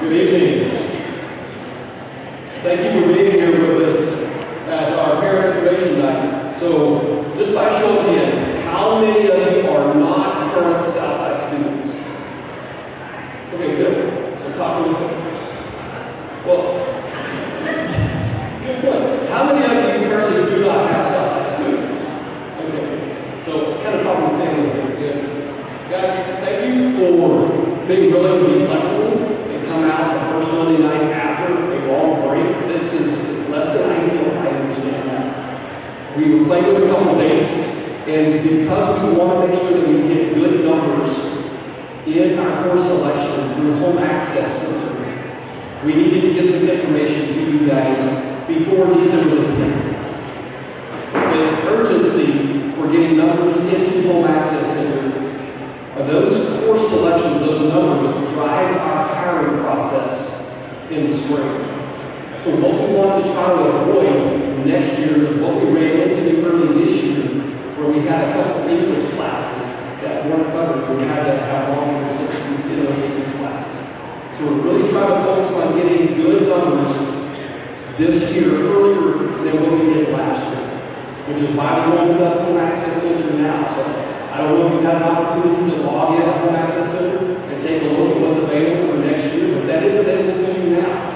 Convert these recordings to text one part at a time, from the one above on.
Good evening. Thank you for being here with us at our Parent Information Night. So, just by show of hands, how many of you are not current Southside students? Okay, good. So, talk a little bit. Well, good point. How many of you currently do not have Southside students? Okay. So, kind of talking to family here. Good. Guys, thank you for being willing to be flexible and come out the first Monday night after a long break. This is less than ideal, I understand that. We were playing with a couple dates, and because we want to make sure that we get good numbers in our course selection through home access center, we needed to get some information to you guys before December the 10th. The urgency for getting numbers into home access center are those course selections, those numbers drive our hiring process in the spring. So what we want to try to avoid next year is what we ran into early this year, where we had a couple of English classes that weren't covered. We had to have long-term substitutes in those English classes. So we're really trying to focus on getting good numbers this year earlier than what we did last year, which is why we opened up Home Access Center now. So I don't know if you've had an opportunity to log in at Home Access Center and take a look at what's available for next year, but that is available to you now.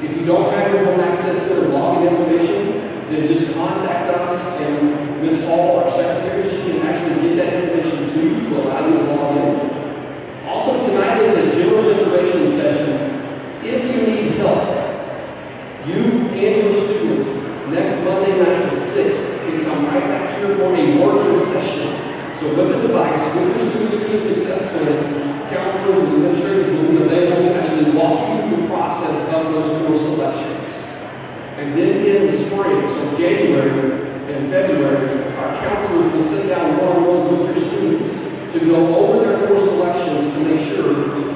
If you don't have your Home Access Center login information, then just contact us, and Ms. Hall, our secretary, she can actually get that information to you to allow you to log in. Also, tonight is a general information session. If you need help, you and your student, next Monday night, the 6th, can come right back here for a working session. So with the device, with your student success plan, counselors and administrators will be available to actually walk you through the process of those course selections. And then in the spring, so January and February, our counselors will sit down one-on-one with your students to go over their course selections to make sure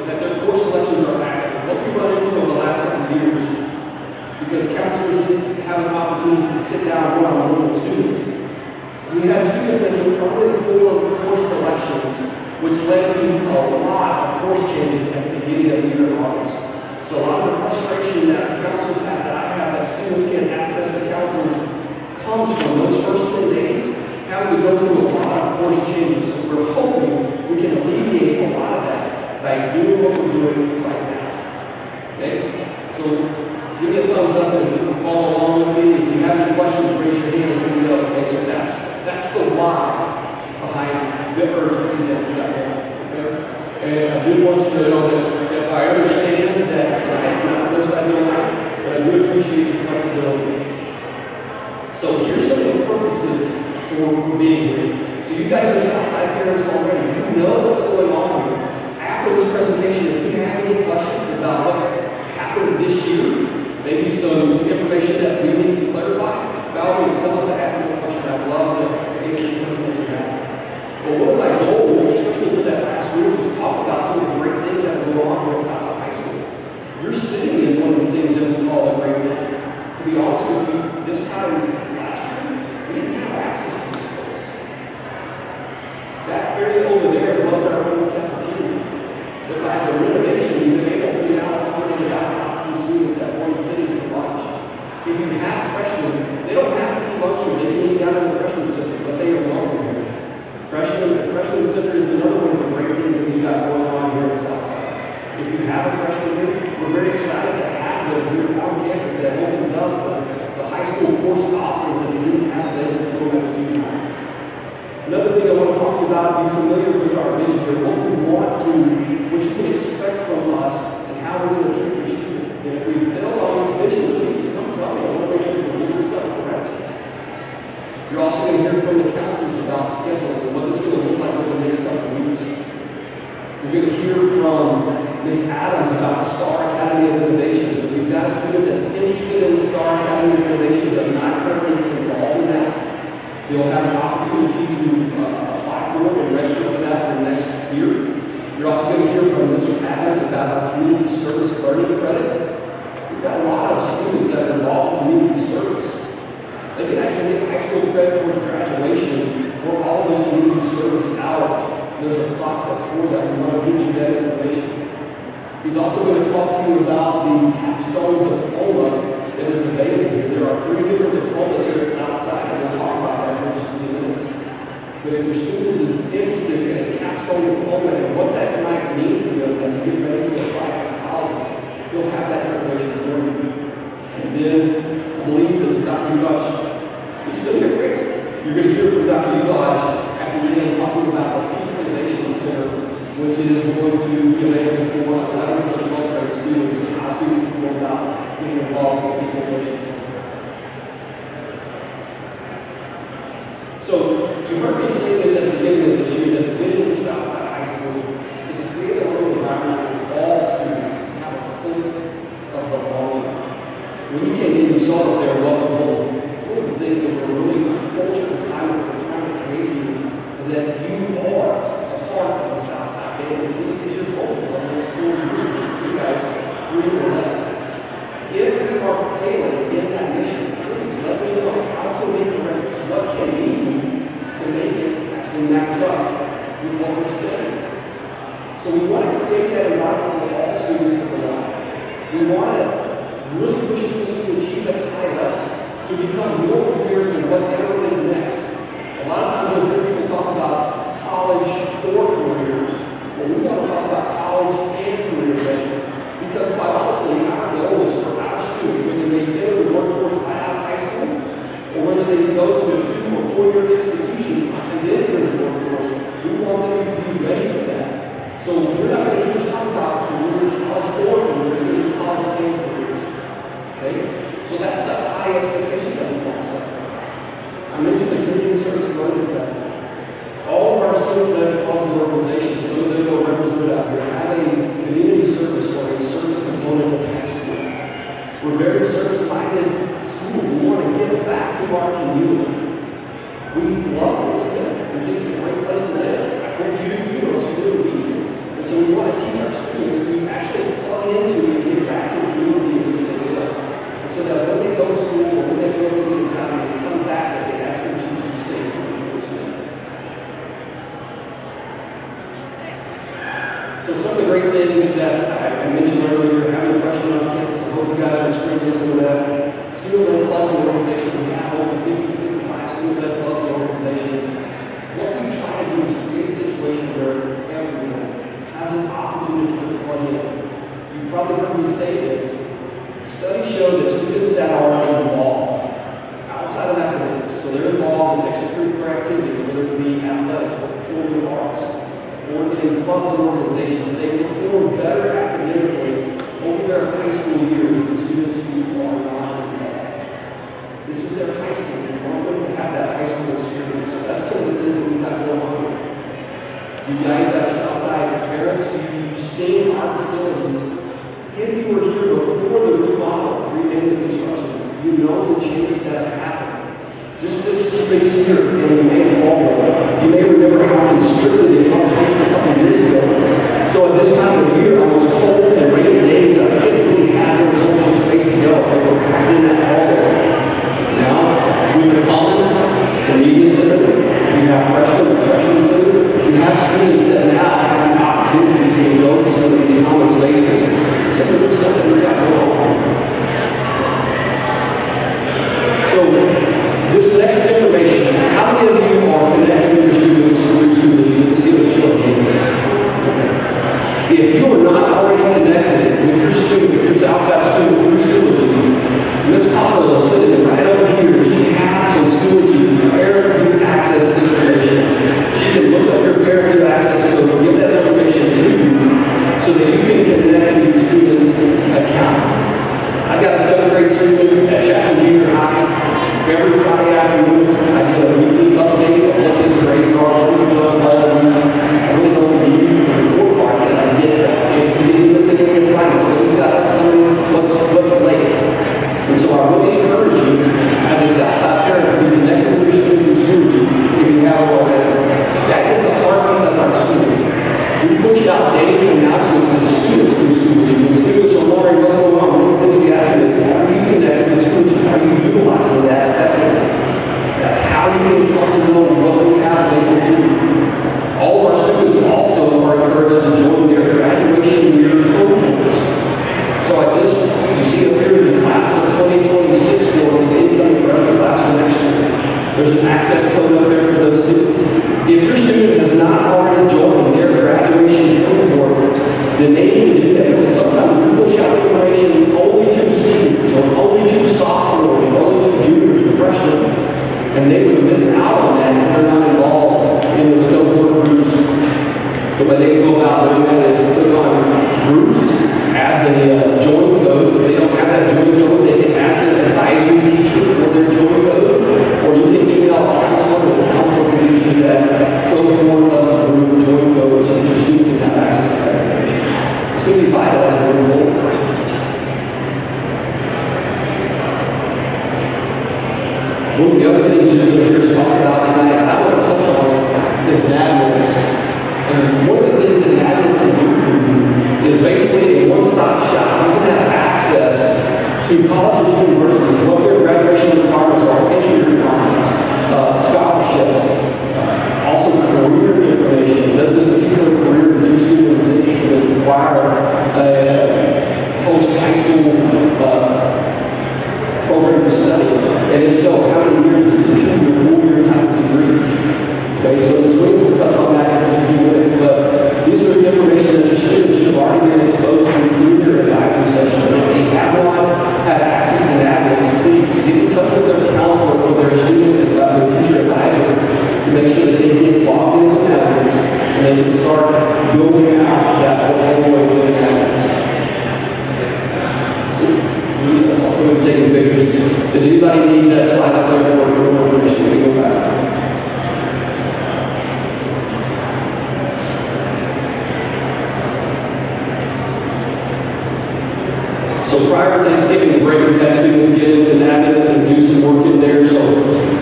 that their course selections are accurate. What we run into over the last couple of years, because counselors didn't have an opportunity to sit down one-on-one with students, we had students that were underinformed course selections, which led to a lot of course changes at the beginning of the year in August. So a lot of the frustration that counselors have, that I have, that students can't access the counselors, comes from those first 10 days having to go through a lot of course changes. So we're hoping we can alleviate a lot of that by doing what we're doing right now. Okay? So give me a thumbs up and follow along with me. If you have any questions, raise your hand as we go. Okay, so that's the why behind the urgency that we got going. Okay? And I do want you to know that I understand that tonight's not the most ideal night, but I do appreciate your flexibility. So here's some of the purposes for being here. So you guys are Southside parents already. You know what's going on here. After this presentation, if you have any questions about what's happened this year, maybe some information that we need to clarify, by all means, come up and ask me a question. I'd love to answer the questions you have. But one of my goals, especially for that last week, was to talk about some of the great things that are going on here at Southside High School. You're sitting in one of the things that we call a great day. To be honest with you, this time last year, we didn't have access to this place. That area over there was our own cafeteria. But by the renovation, we've been able to now accommodate about 1,000 students at one sitting for lunch. If you have freshmen, they don't have to eat lunch, or they can eat down in the freshman center, but they are welcome here. The freshman center is another one of the great things that we got going on here at Southside. If you have a freshman here, we're very excited to have them here on campus. That opens up the high school course offerings that they didn't have available to them at the junior high. Another thing I want to talk about, be familiar with our vision here, what we want to, what you can expect from us, and how we're going to treat your student. And if we fail on this vision, please come tell me. I want to make sure we're doing this stuff correctly. You're also going to hear from the counselors about schedules and what this is going to look like over the next couple of weeks. You're going to hear from Ms. Adams about the Star Academy of Innovation. So if you've got a student that's interested in the Star Academy of Innovation but not currently involved in that, they'll have an opportunity to apply for it and register for that for the next year. You're also going to hear from Mr. Adams about our community service learning credit. We've got a lot of students that are involved in community service. They can actually get high school credit towards graduation for all of those community service hours. There's a process for that. We want to get you that information. He's also going to talk to you about the Capstone Diploma that is available here. There are 3 different diplomas here at Southside, and we'll talk about that in just a few minutes. But if your student is interested in a Capstone Diploma and what that might mean for them as they get ready to apply for college, you'll have that information for you. And then, I believe, as Dr. Ubach, he's going to get great. You're going to hear from Dr. Ubach at the end talking about the People Innovation Center, which is going to be available for 11th and 12th grade students and how students can go about getting involved in the People Innovation Center. So, you heard me say this at the beginning of this year, that the vision for Southside High School is to create a learning environment for all students to have a sense of belonging. When you came in, you saw that they're welcome home. It's one of the things that we're really, our culture and climate that we're trying to create here is that you are a part of the Southside family. This is your goal for the next 4 years. You guys, 3 or less. If we are failing in that mission, please let me know. How can we correct this? What can we do to make it actually match up with what we're saying? So we want to create that environment for all students to belong. We want to really push students to achieve at high levels, to become more prepared for whatever is next. A lot of times you'll hear people talk about college or careers, but we want to talk about college and career ready. Because quite honestly, our goal is for our students, whether they enter the workforce right out of high school, or whether they go to a 2 or 4 year institution and then enter the workforce, we want them to be ready for that. So we're not going to hear us talk about career, college or careers, we're going to college and careers. Okay? So that's the high expectations that we want to set. I mentioned the community service learning club. All of our student-led clubs and organizations, some of them are represented out here, have a community service or a service component attached to it. We're very service-minded school. We want to give back to our community. We love this thing. We think it's a great place to live. I hope you do too, or else you wouldn't be here. And so we want to teach our students to actually plug into and give back to the community in which they live. And so that when they go to school or when they go to the job and they come back, that they actually choose to stay in the school. So some of the great things that I mentioned earlier, having freshmen on campus, I hope you guys are experiencing some of that. Student-led clubs and organizations, we have over 50 to 55 student-led clubs and organizations. What we try to do is create a situation where everyone has an opportunity to plug in. You've probably heard me say this. Studies show that students that are involved outside of academics, so they're involved in extracurricular activities, whether it be athletics or performing arts, or in clubs and organizations, they perform better academically over their high school years than students who are not involved. This is their high school. We want them to have that high school experience. So that's some of the things that we have going on here. You guys at Southside, parents, you've seen our facilities. If you were here before the remodel, and the construction, you know the changes that have happened. Just this space here in the main hallway, you may remember how constricted it was just a couple years ago. So at this time of year, on those cold and rainy days, our kids really had no social space to go. They were packed in that hallway. Now, with the Commons, the Media Center, we have freshman center, we have students that now have opportunities to go to some of these common spaces. Some of the stuff that we got going on. So, this next information, how many of you are connected with your students through Schoology? You can see those show of hands. Okay. If you are not already connected with your student, with your Southside student through Schoology, Ms. Coppola is sitting right over here. She has some Schoology parent view access information. She can look up your parent view access code and give that information to you so that you can connect to your student's account. see up here in the class of 2026 for the incoming freshman class for next year. There's an access code up there for those students. If your student has not already joined their graduation cohort, then they need to do that, because sometimes we push out information only to seniors, or only to sophomores, or only to juniors or freshmen, and they would miss out on that if they're not involved in those cohort groups. The way they go about doing that is click on groups, add the join code. If they don't have that join code, they can ask an advisory teacher for their join code, or you can email a counselor, and the counselor can get you that cohort of the group join code so that your student can have access to that information. It's going to be vital as we move forward. One of the other things you're going to hear us talk about tonight, I want to touch on, is NAVNets. And one of the things that NAVNets can do for you is basically a one-stop shop. You can have access to colleges and universities, what their graduation requirements are, entry requirements, scholarships, also career information. Does this particular career that your student is interested in require a post-high school program to study? And if so, how many years is it? 2 or 4 year type of degree? Okay, so the swings will touch on that in just a few minutes, but these are the information that your students should have already been exposed to through their advisory session. And if they have not had access to NAVNets, please get in touch with their counselor or their student and their teacher advisor to make sure that they get logged into NAVNets and they can start building out that portfolio within NAVNets. Also, we're taking pictures. Did anybody need that slide up there for more information? Let me go back. So prior to Thanksgiving break, we had students get into NAVNets and do some work in there. So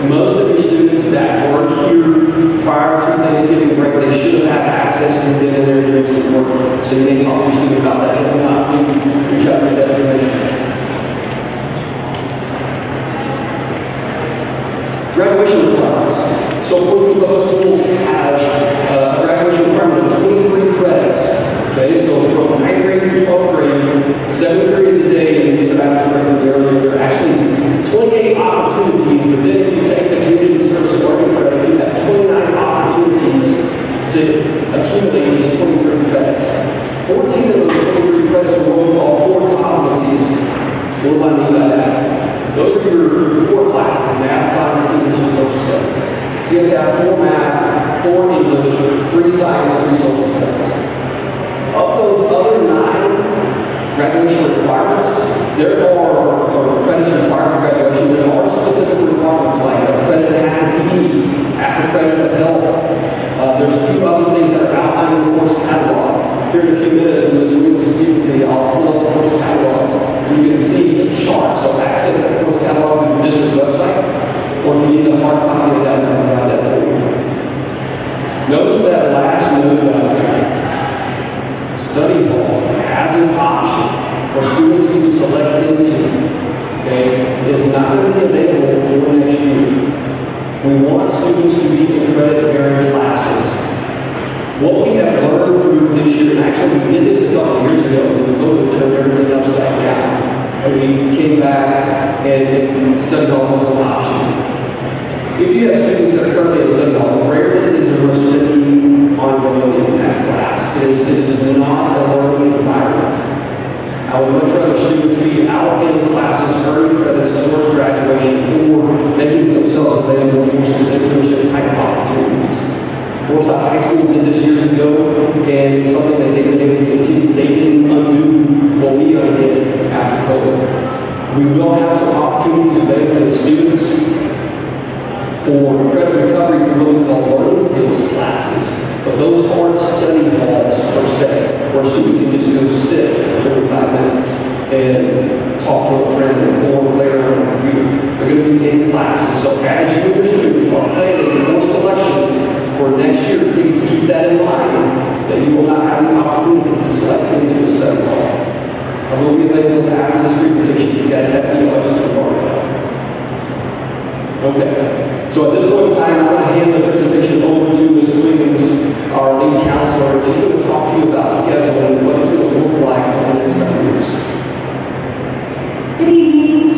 most of your students that were here prior to Thanksgiving break, they should have had access and been in there doing some work. So you may talk to your student about that. If not, please reach out to that information. Graduation requirements. So most public schools have a graduation requirement of 23 credits. Okay, so from 9th grade through 12th grade, 7 periods a day, and use the bachelor's degree earlier. There are actually 28 opportunities, but then if you take the community service working credit, you have 29 opportunities to accumulate these 23 credits. 14 of those 23 credits are what we call core competencies. What do I mean by that? Those are your core classes: math, science, English, and social studies. So you have to have 4 math, 4 English, 3 science, 3 social studies. Of those other 9 graduation requirements, there are credits required for graduation. There are specific requirements like a credit half of PE, half a credit of health. There's a few other things that are outlined in the course catalog. Here in a few minutes, when Ms. Williams is speaking to you, I'll pull up the course catalog. You can see the chart. So access that course catalog through the district website, or if you need a hard copy of that, we'll provide that for you. Notice that last note about study hall as an option for students to select into. Okay, is not going to be available for next year. We want students to be in credit-bearing classes. What we have learned through this year, and actually we did this a couple of years ago when COVID turned everything upside down, and we came back and study hall was an option. If you have students that are currently in study hall, rarely is there much studying ongoing in that class. It is not a learning environment. I would much rather students be out in classes earning credits towards graduation or making themselves available for some internship type opportunities. Southside High School did this years ago, and it's something that they've been able to continue. They didn't undo what we undid after COVID. We will have some opportunities available to students for credit recovery through what we call learning skills classes. But those aren't study halls per se, where a student can just go sit for 45 minutes and talk to a friend or play around on a computer. They're going to be in classes. So as you and your students are planning your selections for next year, please keep that in mind, that you will not have the opportunity to select into a study hall. I will be available after this presentation if you guys have any questions before that. Okay, so at this point in time, I'm going to hand the presentation over to Ms. Williams, our lead counselor. She's going to talk to you about scheduling and what it's going to look like in the next couple of years. Good evening.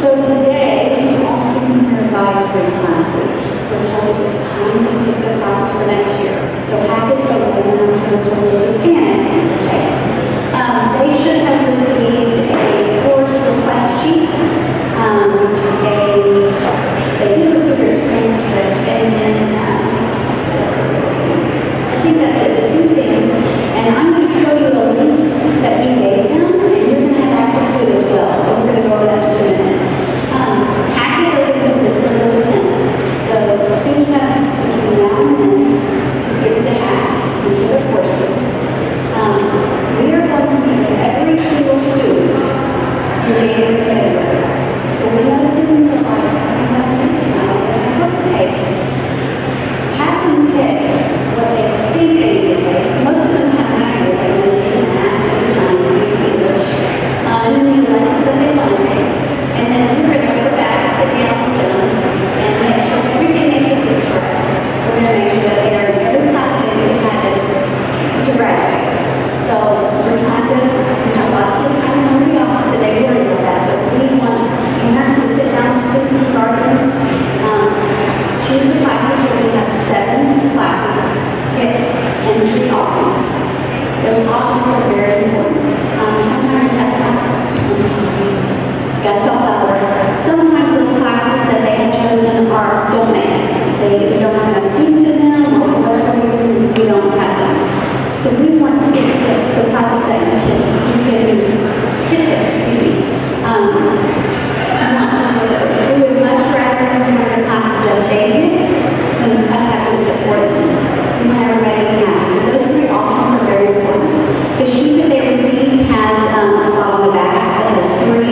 So today, all students in their advisory classes were told it's time to pick their classes for next year. So half is open and I'm sure some of you can. It's okay. They should have received a course request sheet. They did receive their transcript, and then I think that's it, the two things. And I'm going to show you a link that we gave them, and you're going to have access to it as well. So we're going to go over that in 2 minutes. PAC is open until December 10th. So students have between now and then to get the HAC and do their courses. We are going to meet with every single student in January and February. So we know students are like, that's what's take. Have them pick what they think they need to take. Most of them have math, they want to take math, science, English, and then the electives that they want to take. And then we're going to go back, sit down with them, and make sure everything they think is correct. We're going to make sure that they are in every class that they had to graduate. So we're trying to, a lot of people kind of know the office that they worry about that, but we want parents to sit down with students and guardians, choose the classes where we have 7 classes picked and treat offerings. Those offerings are very important. Sometimes we have sometimes those classes that they have chosen are don't make. They don't have enough students in them, or for whatever reason, we don't have them. So we want to get the classes that you can hit them, excuse me. So we would much rather have some of the classes that they get than us having to pick for them. We want everybody to have. So those 3 offerings are very important. The sheet that they receive has a spot on the back that has 3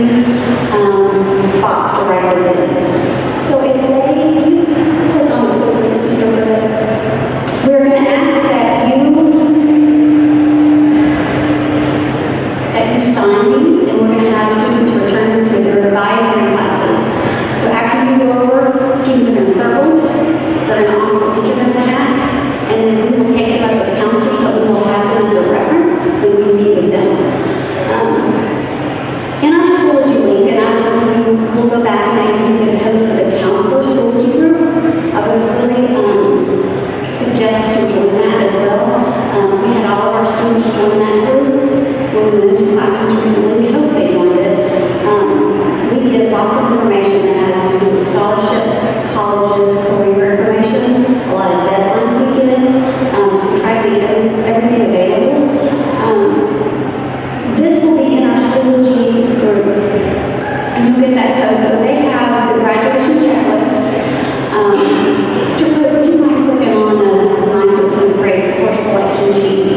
spots to write words in. So if they click on the book, we're going to ask that you sign these, and we're going to have students return them to their advisory classes. So after you go over, students are going to circle. They're going to also give them the hat, and then we will take them up as counselors, so we will have them as a reference when we meet with them. In our Schoology link, and we'll go back and I can give the code for the counselor Schoology group. I would really suggest to join that as well. We had all of our students join that group when we went into classrooms recently. We hope they joined it. We give lots of information that has to do with scholarships, colleges, career information, a lot of deadlines we give. So we try to make everything available. This will be in our Schoology group. And you'll get that code. So they have the graduation checklist. Would you mind clicking on a 9th-11th grade course selection sheet?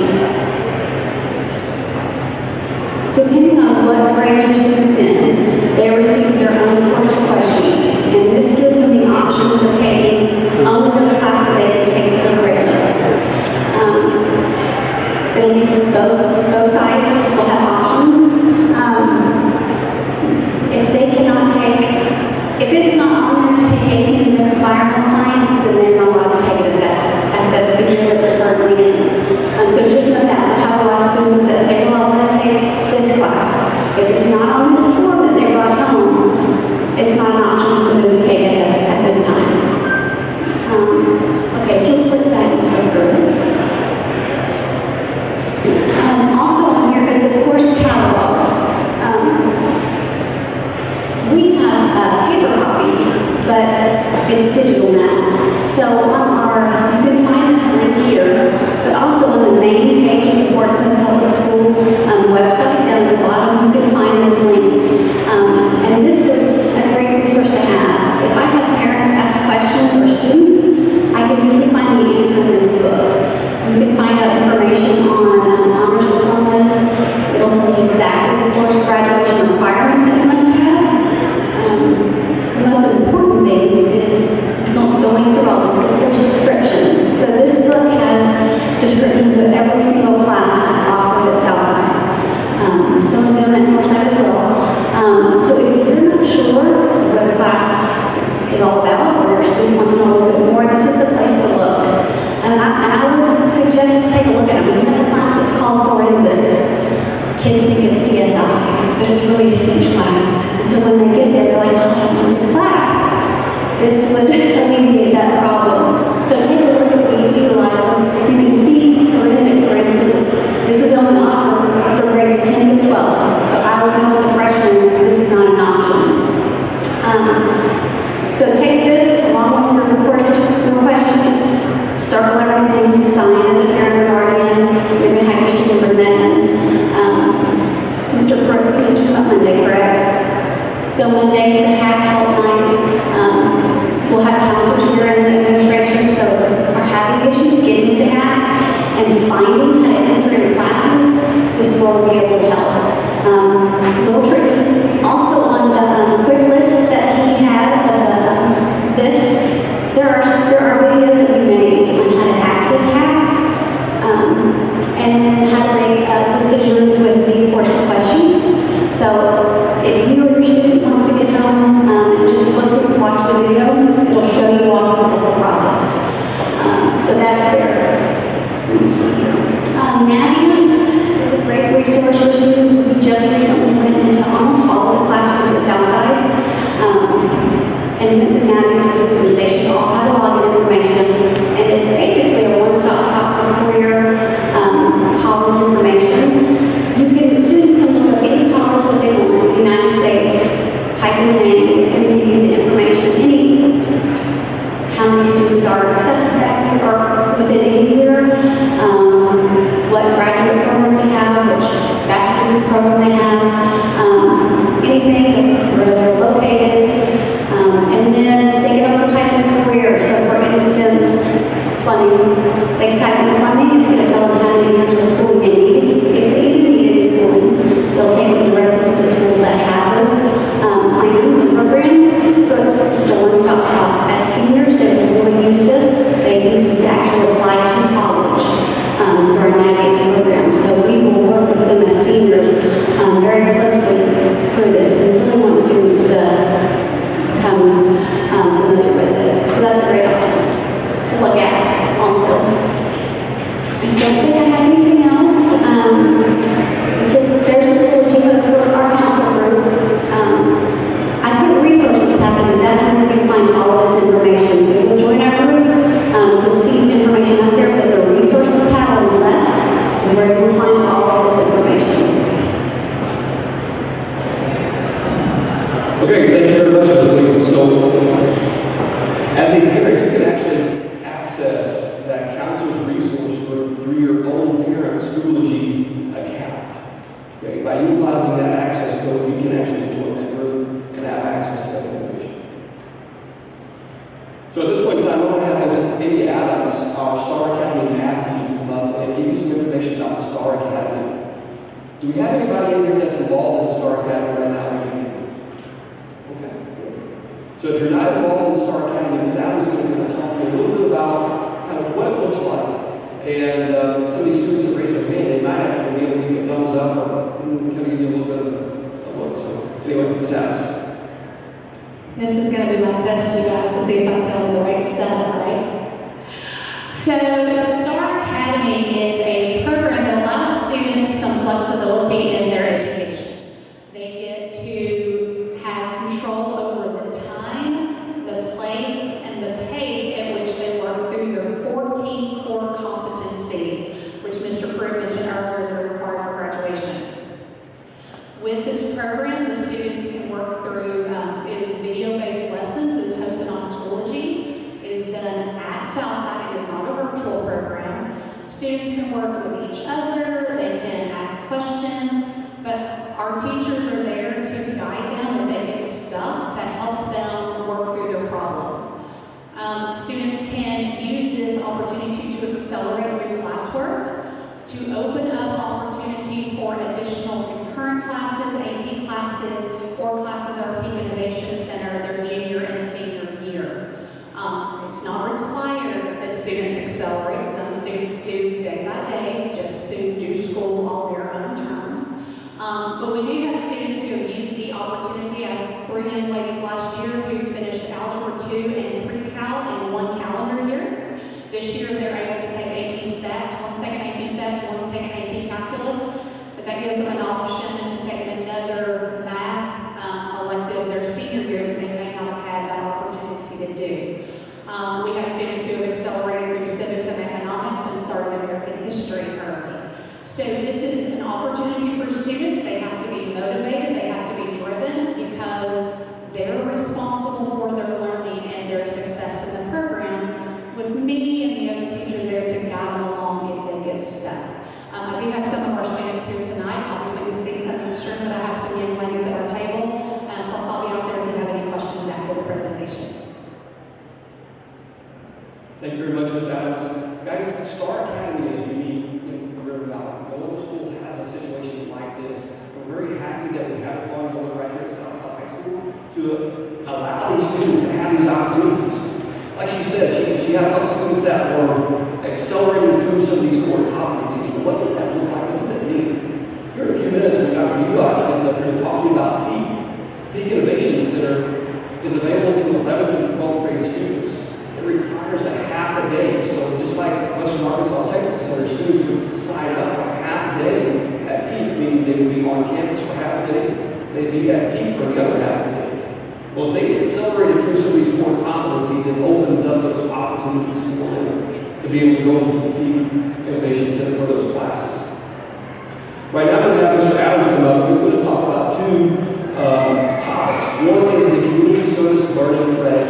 Depending on what grade your student's in, they receive their own course request sheet. And this gives them the options of taking only those classes they can take per grade level. And those sites will have options. If they cannot take, if it's not on there to take AP in their environmental science, then they're not allowed to take it at the year that they're currently in. So just know that. We have a lot of students that say, well, I want to take this class. If it's not on this form that they brought home, it's not an option for them to take it at this time. Okay, if you'll click that and start going. Also on here is the course catalog. We have paper copies, but it's digital now. So you can find this link here, but also on the main page of the Portsmouth Public School website, down at the bottom, you can find this link. release each class. And so when they get there, they're like, oh, I want this class. This would alleviate that problem. So take a look at these, utilize them. You can see forensics, for instance. This is only offered for grades 10 to 12. So I would know as a freshman, this is not an option. So take this along with your questions, circle everything, sign as a parent or guardian. You're going to have your student bring that in. Mr. Pruitt mentioned about Monday, correct? So Monday is the hack help night. We'll have counselors here in the administration, so are having issues getting into hack and finding how to enter in classes, this is where we'll be able to help. Little tricky. Also on the quick list that he had of there are videos that we made on how to access hack, and then how to make decisions with the portion questions. So if you or your student wants to get home and just look and watch the video, it'll show you all the whole process. So that's there. Naviance is a great resource for students. We just recently went into almost all of the classrooms at Southside. And with the Naviance for students, they should all have a login information. And it's basically a one-stop shop for your college information. Students can look at any college that they want in the United States, type in the name, it's going to give you the information, how many students are accepted that year or within a year, what graduate programs they have, which bachelor's program they have, anything, where they're located, and then they can also type in a career. So for instance, plumbing, they can type in plumbing, it's going to tell them how many years of schooling they need. If they even need any schooling, they'll take them directly to the schools that have those plans and programs. So it's just a one-stop shop. As seniors, they will really use this. They use this to actually apply to college for a NAVATES program. So we will work with them as seniors very closely through this. We really want students to become familiar with it. So that's a great option to look at also. I don't think I have anything else. There's a Schoology for our council group. I put resources tab because that's where you can find all of this information. So you'll join our group, you'll see information out there, but the resources tab on the left is where you'll find all of this information. Okay, thank you very much, Ms. Williams. So, as a parent, you can actually access that counselor's resource group through your own parent Schoology account. Okay, by utilizing that access code, you can actually join that group and have access to that information. So at this point in time, I'm going to have Amy Adams, our Star Academy math teacher, come up and give you some information about the Star Academy. Do we have anybody in here that's involved in the Star Academy right now? Raise your hand. So if you're not involved in the Star Academy, Ms. Adams is going to kind of talk to you a little bit about kind of what it looks like. And some of these students that raise their hand, they might actually be able to give you a thumbs up or kind of give you a little bit of a look. So anyway, Ms. Adams. This is going to be my test, you guys, to see if I'm telling the right stuff, right? So Star Academy is a program that allows students some flexibility in their education. They get to have control over the time, the place, and the pace at which they work through their 14 core competencies, which Mr. Pruitt mentioned earlier that are required for graduation. With this program, the students can work through, it is video-based lessons that is hosted on Schoology. It is done at Southside. It is not a virtual program. Students can work with each other. They can ask questions, but our teachers are there to guide them when they get stuck, to help them work through their problems. Students can use this opportunity to accelerate their classwork, to open up opportunities for additional concurrent classes, AP classes, or classes at our Peak Innovation Center their junior and senior year. It's not required that students accelerate. Some students do day by day just to do school on their own terms. But we do have students who have used the opportunity. I bring in ladies last year who finished Algebra 2 and Pre-Cal in one calendar year. This year they're able to take AP Stats. One's taking AP Stats, one's taking AP Calculus. But that gives them an option to take another math So this is an opportunity for students. They have to be motivated, they have to be driven because they're responsible for their learning and their success in the program, with me and the other teachers there to guide them along if they get stuck. I do have some of our students here tonight. Obviously, we've seen some in the stream, but I have some young ladies at our table. I'll stop you out there if you have any questions after the presentation. Thank you very much, Ms. Adams. Guys, Star Academy is unique in River Valley. No other school has a situation like this. We're very happy that we have it ongoing right here at Southside High School to allow these students to have these opportunities. Like she said, she had a couple students that were accelerating through some of these core competencies. But what does that look like? What does that mean? Here in a few minutes, when Dr. Ugach gets up here to talk to you about Peak Innovation Center is available to 11th and 12th grade students. It requires a half a day. So just like Western Arkansas Technical Center, students would sign up for a half a day at Peak, meaning they would be on campus for half a day. They'd be at Peak for the other half a day. Well, if they accelerated through some of these core competencies, it opens up those opportunities for them to be able to go into the Peak Innovation Center for those classes. Right now, we're going to have Mr. Adams come up. He's going to talk about two topics. One is the community service learning credit,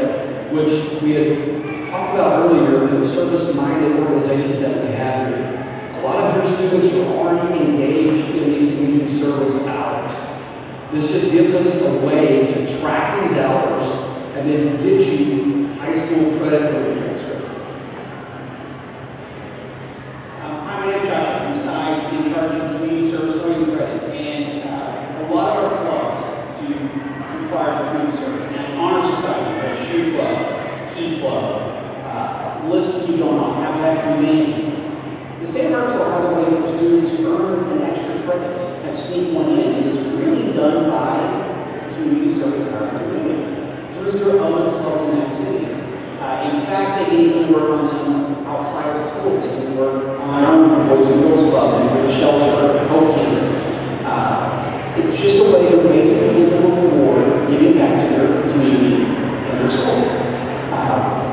which we had talked about earlier in the service-minded organizations that we have here. A lot of your students are already engaged in these community service hours. This just gives us a way to track these hours and then get you high school credit for your transcript. Hi, my name is Josh Adams. I'm in charge of community service learning credit, and a lot of our clubs do require community service. Now, Honor Society, Shoe Club, Tea Club, the list keeps going on. Habitat for Humanity. The state of Arkansas has a way for students to earn an extra credit and sneak one in, and it's really done by community service hours through their other clubs and activities. In fact, they can even work on them outside of school. They can work on their own Boys and Girls Club and with a shelter and Hope Campus. It's just a way to basically give them a reward for giving back to their community and their school.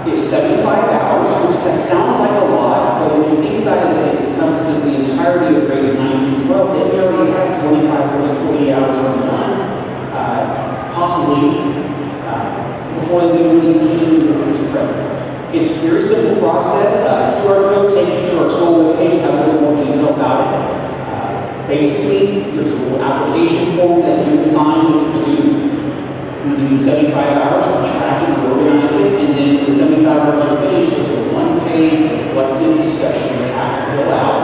It's 75 hours, which that sounds like a lot, but when you think about it, it encompasses the entirety of grades 9 through 12. They already have 25, 40 hours already done, possibly before they really need this credit. It's a very simple process. QR code takes you to our school webpage, has a little more detail about it. Basically, there's a little application form that you design with your students. We do 75 hours, we track it, we organize it, and then when the 75 hours are finished, there's a one-page reflective discussion they have to fill out,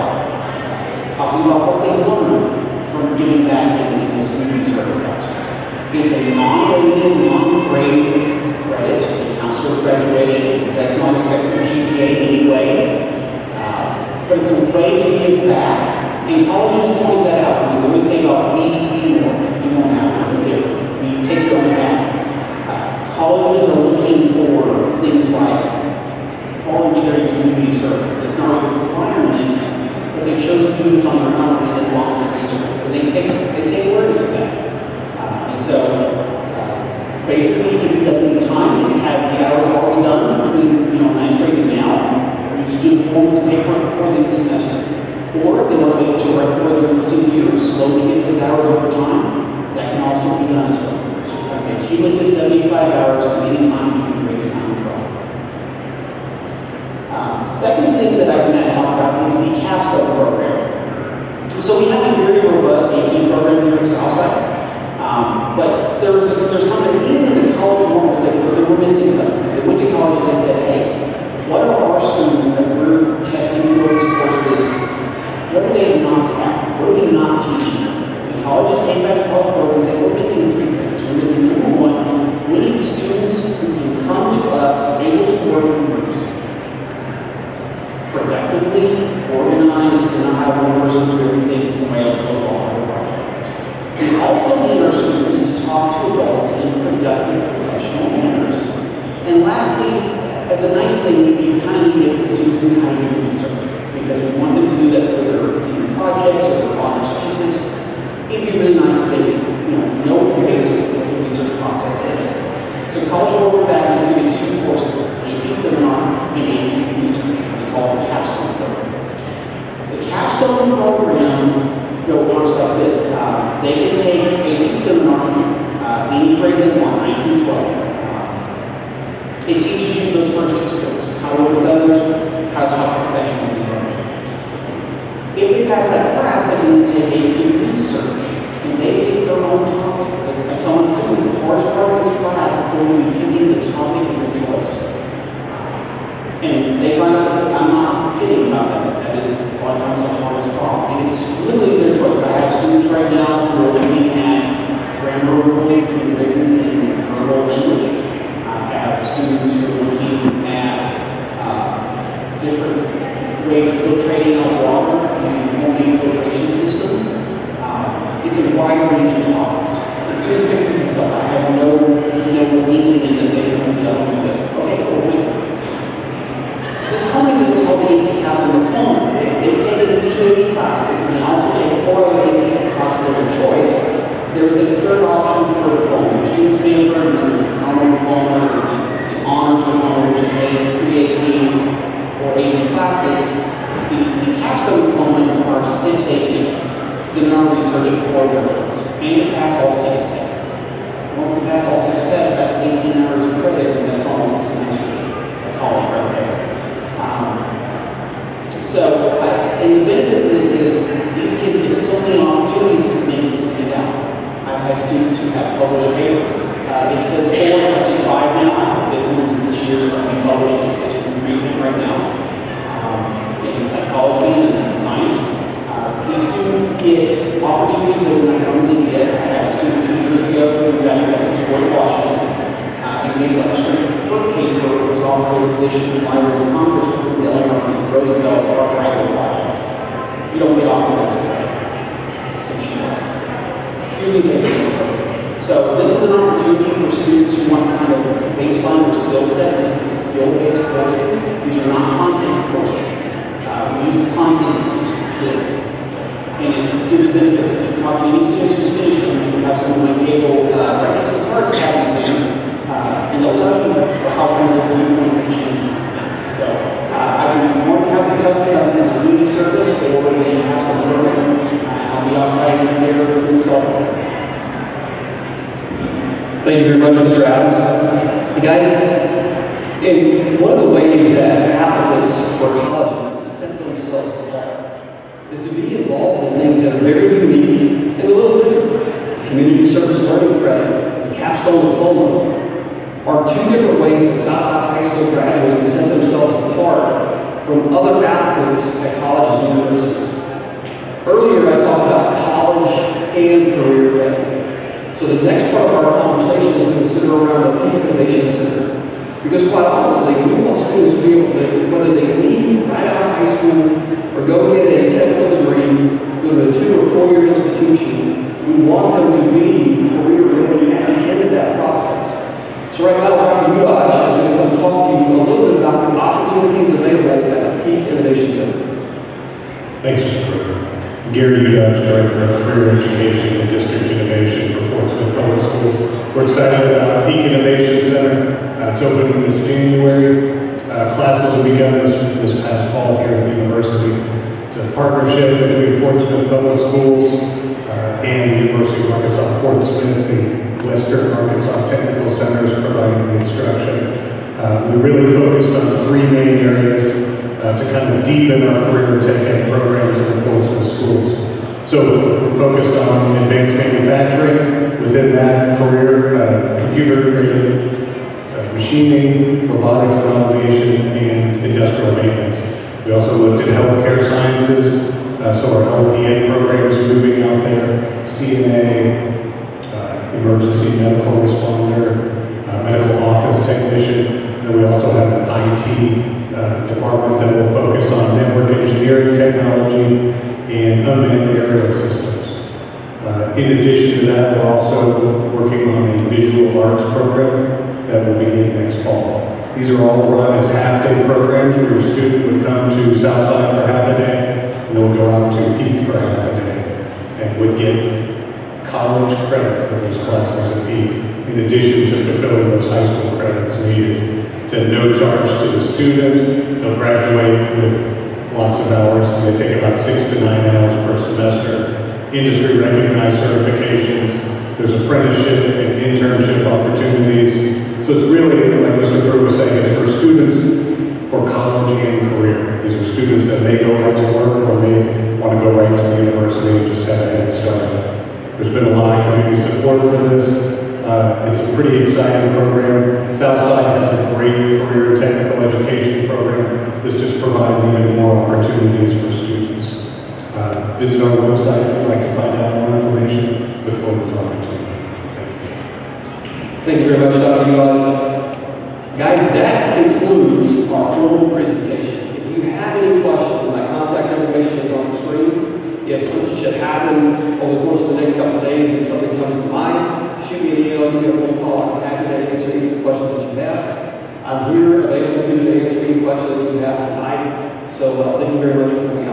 talking about what they've learned from giving back in those community service hours. It's a non-rated, non-grade credit. It counts toward graduation. That's not affecting the GPA in any way. But it's a way to give back. And colleges point that out. We always say about be more. Be more now. We're different. We take it on down. Colleges are looking for things like voluntary community service. It's not a requirement, but they chose to do this on their own, and it's long transcript. But they take awareness of that. Basically, you can do that any time. You can have the hours already done between 9th grade and now. You can do the form of the paper before the end of the semester. Or if they want to be able to write further in the senior year and slowly get those hours over time, that can also be done as well. It's just like a cumulative 75 hours from any time between grades 9 and 12. Second thing that I want to talk about is the Capstone program. So we have a very robust AP program here at Southside. But there's kind of even in the college world was like they were missing something. So they went to college and they said, hey, what are our students that we're testing for these courses? What are they not having? What are we not teaching? The colleges came back to college world and said, we're missing three things. We're missing number one, we need students who can come to us able to work in groups. Productively, organized, and not have one person do everything and somebody else goes off on the project. We also need our students to talk to adults in productive professional manners. And lastly, as a nice thing, you kind of need it for the students who kind of do research, because we want them to do that for their senior projects or their honors thesis. It'd be really nice if they know the basis of what the research process is. So college will work back and do two courses, AP seminar and AP research. We call it the Capstone program. The Capstone program any grade they want, 9 through 12. It teaches you those first two skills, how to work with others, how to talk professionally with others. If they pass that class, they can take AP research, and they pick their own topic. I tell my students, the hardest part of this class is going to be picking the topic of your choice. And they find out that I'm not kidding about that. That is a lot of times the hardest problem. And it's literally their choice. I have students right now who are looking at grammar rules between written and verbal language. I have students who are looking at different ways of filtrating out water using homemade filtration systems. It's a wide range of topics. As soon as I pick this up, I have no weakling in this. They can do this. Okay, cool. This company is what's called the AP Capstone Diploma. They've taken 2 AP classes and they also take 4 other AP classes of their choice. There is a third option for a diploma. Students may have heard of it. There's an honor diploma, there's an honors diploma, which is a pre-AP or AP classes. The Capstone Diploma requires 6 AP, seminar research and 4 virtuals, and you pass all 6 tests. Once you pass all 6 tests, that's 18 hours of credit, and that's almost a semester of college right there. And the benefit of this is these kids get so many opportunities to make them stand out. I've had students who have published papers. It says 4, it's actually 5 now. I have 5th one this year is going to be published. It's been reading right now. In psychology and in science. These students get opportunities that they normally get. I had a student 2 years ago who got accepted to George Washington. And based on a strength of work paper, was offered a position in the Library of Congress with the Roosevelt Archival Project. You don't get offered those questions. And she was. Really basic. So this is an opportunity for students who want kind of baseline or skill set. This is skill-based courses. These are not content courses. We use the content to teach the skills. And it gives benefits. If you talk to any students who's finished, and we have some on my table right next to the start academy there. And they'll tell you how kind of things have changed. So I'd be more than happy to help you in the community service or in the Capstone program. I'll be outside in there with this help. Thank you very much, Mr. Adams. Hey guys, and one of the ways that applicants for colleges can set themselves apart is to be involved in things that are very unique and a little different. Community service learning credit, the Capstone Diploma, are 2 different ways that Southside High School graduates can set themselves apart from other applicants at colleges and universities. Earlier I talked about college and career ready. So the next part of our conversation is going to center around the Peak Innovation Center. Because quite honestly, we want students to be able to, whether they leave right out of high school or go get a technical degree, go to a 2 or 4 year institution, we want them to be career ready at the end of that process. So right now, Dr. Udaj is going to come talk to you a little bit about the opportunities available at the Peak Innovation Center. Thanks, Mr. Berger. Gary Udaj, Director of Career Education and District Innovation for Fort Smith Public Schools. We're excited about Peak Innovation Center. It's opening this January. Classes will begin this past fall here at the university. It's a partnership between Fort Smith Public Schools and the University of Arkansas Fort Smith, the Western Arkansas Technical Centers providing the instruction. We really focused on 3 main areas to kind of deepen our career tech ed programs in the Fort Smith schools. So we're focused on advanced manufacturing, within that career, computer-created machining, robotics and automation, and industrial maintenance. We also looked at healthcare sciences, so our LPN program is moving out there, CNA, emergency medical responder, medical office technician, and we also have an IT department that will focus on network engineering technology and unmanned aerial systems. In addition to that, we're also working on a visual arts program that will begin next fall. These are all run as half-day programs where your student would come to Southside for half a day, and they'll go out to Peak for half a day, and would get college credit for those classes at Peak, in addition to fulfilling those high school credits needed. It's at no charge to the student. They'll graduate with lots of hours. They take about 6 to 9 hours per semester. Industry recognized certifications. There's apprenticeship and internship opportunities. So it's really, like Mr. Brewer was saying, it's for students for college and career. These are students that may go right to work or may want to go right to the university and just have a head start. There's been a lot of community support for this. It's a pretty exciting program. Southside has a great career and technical education program. This just provides even more opportunities for students. Visit our website if you'd like to find out more information. Look forward to talking to you. Thank you very much, Dr. Eli. Guys, that concludes our formal presentation. If you have any questions, my contact information is on the screen. If something should happen over the course of the next couple of days and something comes to mind, shoot me an email, give me a phone call. I'm happy to answer any questions that you have. I'm here available to answer any questions that you have tonight. So thank you very much for coming out.